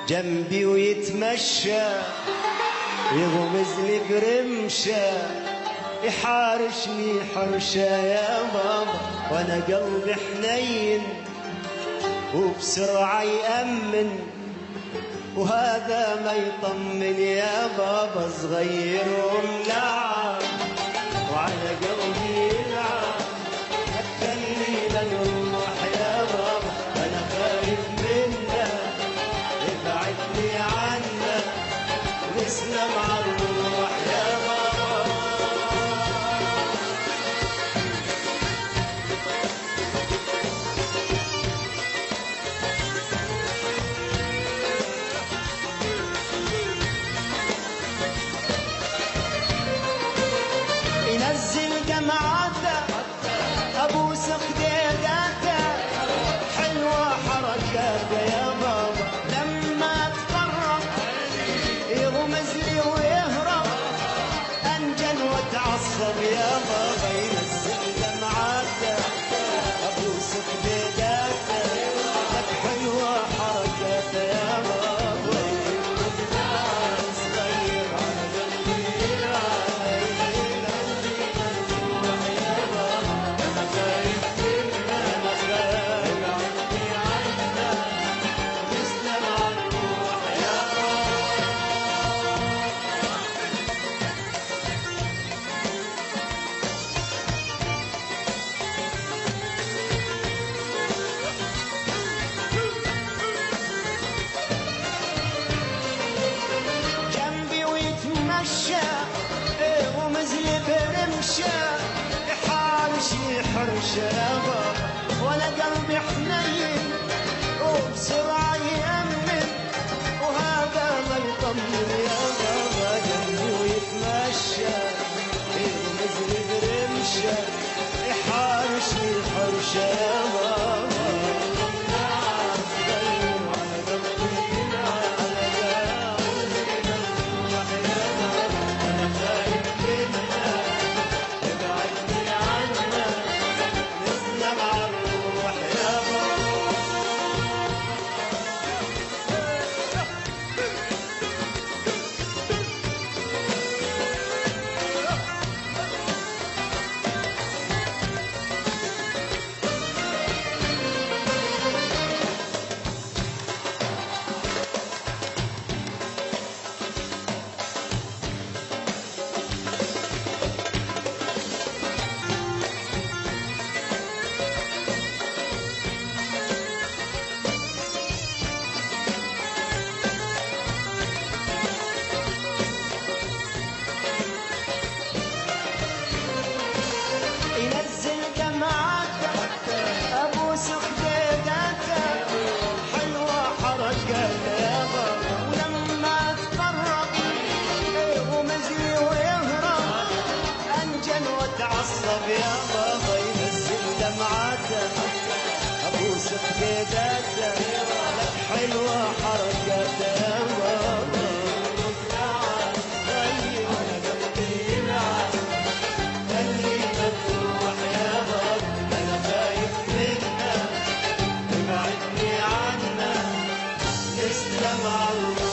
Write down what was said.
جنبي ويتمشى يغمز لي برمشة يحارشني حرشة يا بابا وانا قلبي حنين وبسرعة يأمن وهذا ما يطمن يا بابا صغير وملعب وعلى قلبي يلعب خلينا نروح يا بابا انا خايف منه ابعدني عنه نسلم على الروح يا بابا. ينزل دمعاته ابوس خديداته حلوه حركاته يا بابا لما تقرب يغمز لي ويهرب انجن واتعصب يا بابا ينزل دمعاته ابوس خديداته حلوه حركاته يا بابا ومزلي برمشة يحارشني حرشة يا بابا وانا قلبي حنين وبسرعة يأمن وهذا ما يطمن يا بابا جنبي ويتمشى ومزلي برمشة يحارشني حرشة يا بابا تعصب يا بابا ينزل دمعاته ابوس خديداته لك حلوه حركاته يا بابا طيب انا قلبي يلعب خلينا نروح يا بابا انا خايف منه ابعدني عنه نسلم على